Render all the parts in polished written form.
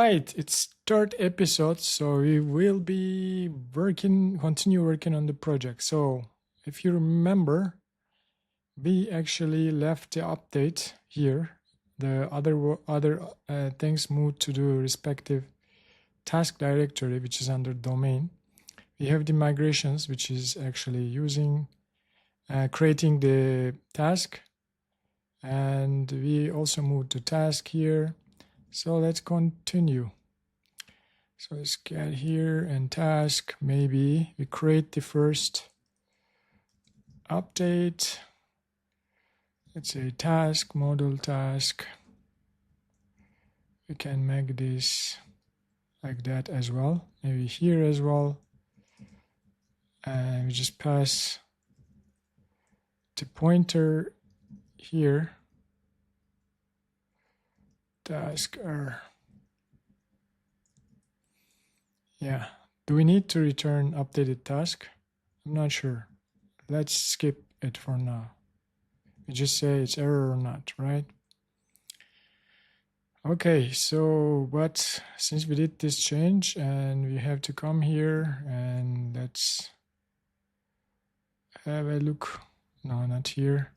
right, it's third episode, so we will be continue working on the project. So if you remember, we actually left the update here. The other things moved to the respective task directory, which is under domain. We have the migrations, which is actually using creating the task, and we also moved the task here. So let's continue. So let's get here and task. Maybe we create the first update. Let's say task, model task. We can make this like that as well. Maybe here as well. And we just pass the pointer here. Task R. Yeah. Do we need to return updated task? I'm not sure. Let's skip it for now. We just say it's error or not, right? Okay, so but since we did this change and we have to come here and let's have a look. No, not here.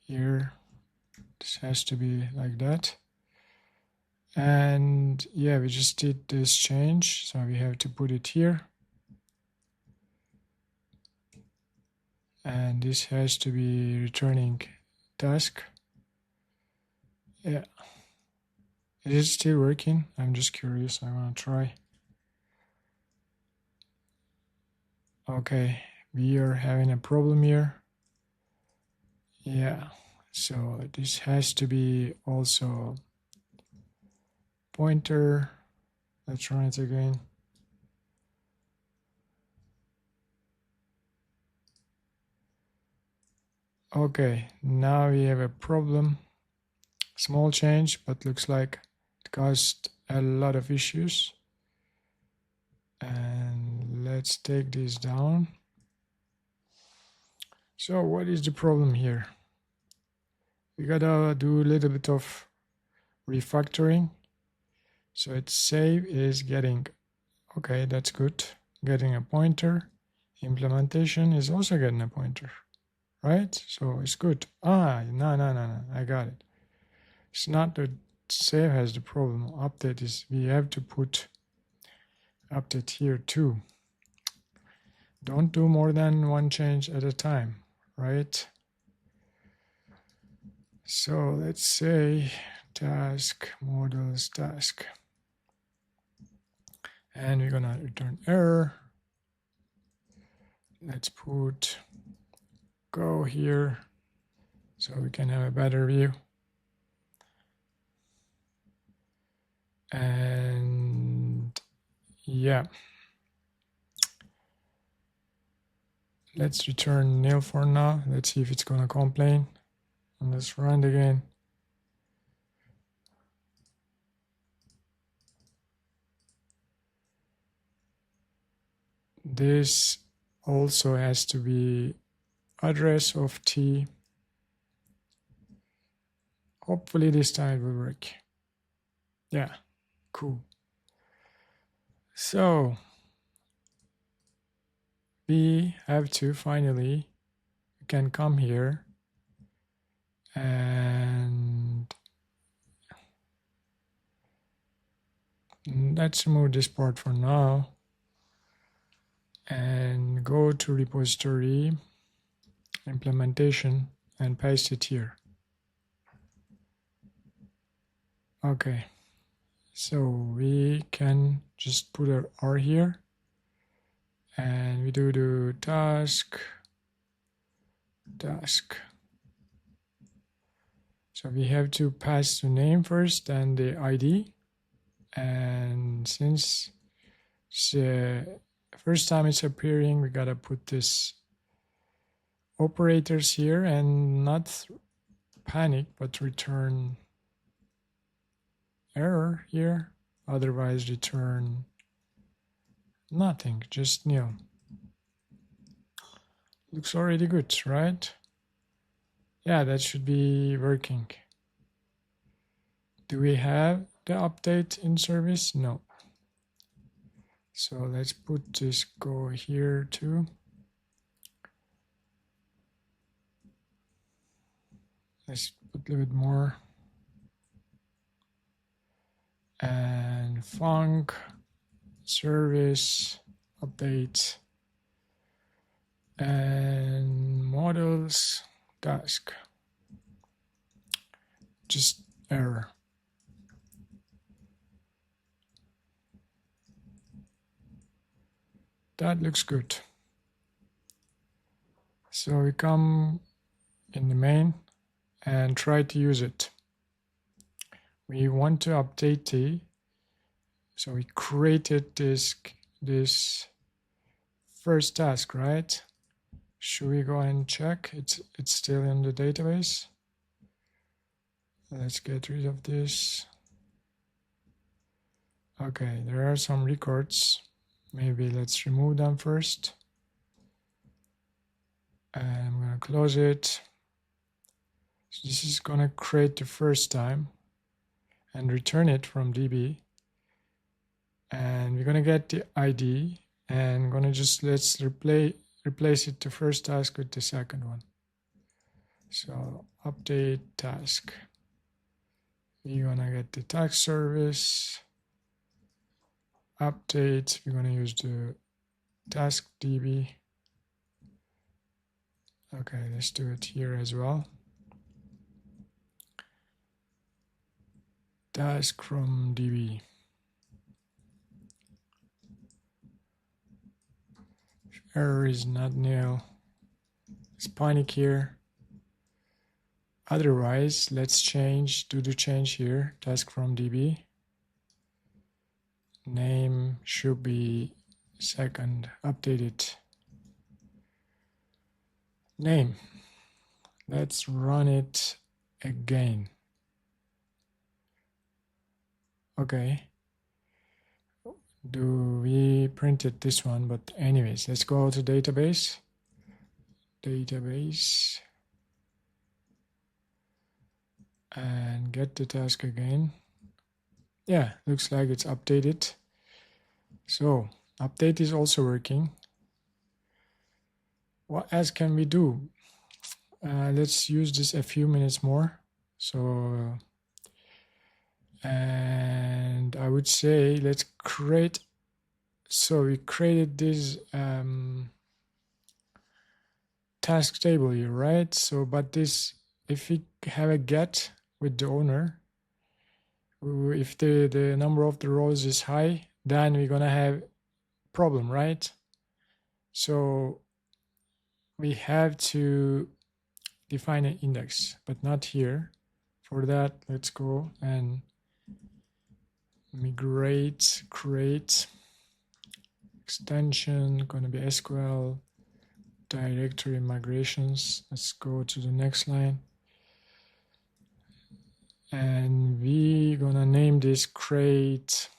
Here. This has to be like that. And yeah, we just did this change, so we have to put it here. And this has to be returning task. Yeah. Is it still working? I'm just curious. I want to try. Okay, we are having a problem here. Yeah, so this has to be also pointer. Let's run it again. Okay, now we have a problem. Small change, but looks like it caused a lot of issues. And let's take this down. So what is the problem here? We gotta do a little bit of refactoring. So its save is getting, okay, that's good. Getting a pointer. Implementation is also getting a pointer, right? So it's good. No, I got it. It's not that save has the problem. Update is, we have to put update here too. Don't do more than one change at a time, right? So let's say task models task. And we're gonna return error. Let's put go here so we can have a better view. And yeah, let's return nil for now. Let's see if it's gonna complain. And let's run it again. This also has to be address of T. Hopefully this time it will work. Yeah, cool. So we have to finally, we can come here and let's remove this part for now and go to repository implementation and paste it here. Okay, so we can just put our R here and we do the task. So we have to pass the name first and the ID. And since it's the first time it's appearing, we gotta put this operators here and not panic, but return error here. Otherwise return nothing, just nil. Looks already good, right? Yeah, that should be working. Do we have the update in service? No. So let's put this go here too. Let's put a little bit more. And func service update and models task. Just error. That looks good. So we come in the main and try to use it. We want to update T. So we created this first task, right? Should we go and check? It's still in the database. Let's get rid of this. Okay, there are some records. Maybe let's remove them first. And I'm going to close it. So this is going to create the first time and return it from DB. And we're going to get the ID and going to just let's replace it, the first task with the second one. So update task. We're going to get the task service. Update, we're going to use the task DB. Okay, let's do it here as well. Task from DB. If error is not nil, let's panic here. Otherwise, let's do the change here. Task from DB. Name should be second, updated. Name. Let's run it again. Okay. We printed this one, but anyways, let's go to database. Database. And get the task again. Yeah, looks like it's updated. So update is also working. What else can we do? Let's use this a few minutes more. So, and I would say let's create. So we created this task table here, right? So, but this, if we have a get with the owner, if the number of the rows is high, then we're gonna have problem, right? So we have to define an index, but not here. For that, let's go and migrate, create extension, gonna be SQL directory migrations. Let's go to the next line. And we're gonna name this create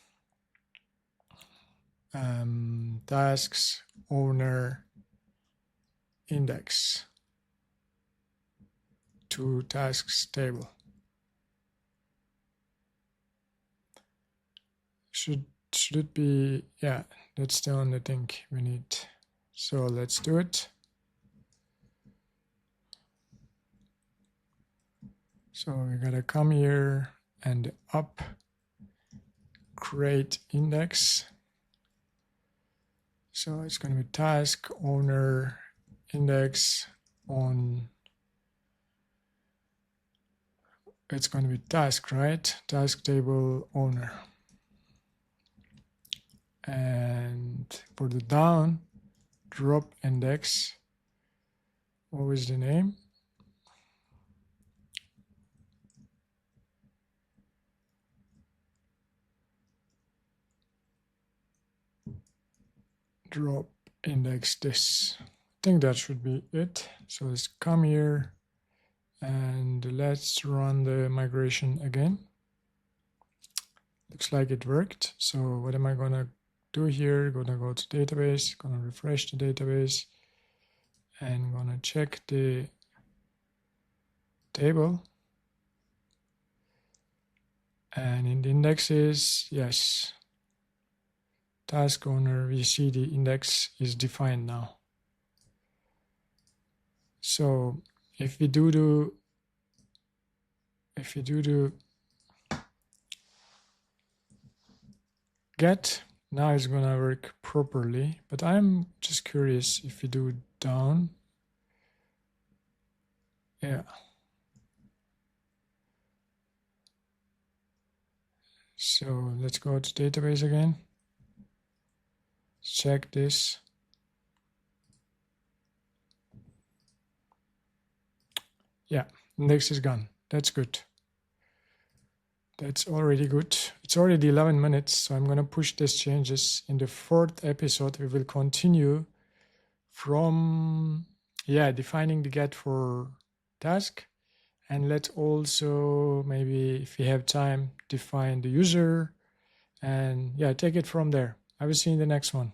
tasks owner index to tasks table. Should it be, yeah, that's the only thing we need. So let's do it. So we gotta come here and up, create index. So it's gonna be task owner index on, it's gonna be task, right? Task table owner. And for the down, drop index, what was the name? Drop index this. I think that should be it. So let's come here and let's run the migration again. Looks like it worked. So what am I gonna do here? Gonna go to database, gonna refresh the database, and gonna check the table. And in the indexes, yes, task owner, we see the index is defined now. So if we do the get, now it's gonna work properly. But I'm just curious if we do down. Yeah. So let's go to database again. Check this. Yeah, index is gone. That's good. That's already good. It's already 11 minutes, so I'm going to push these changes. In the 4th episode, we will continue from, defining the get for task. And let's also, maybe if we have time, define the user and take it from there. I will see you in the next one.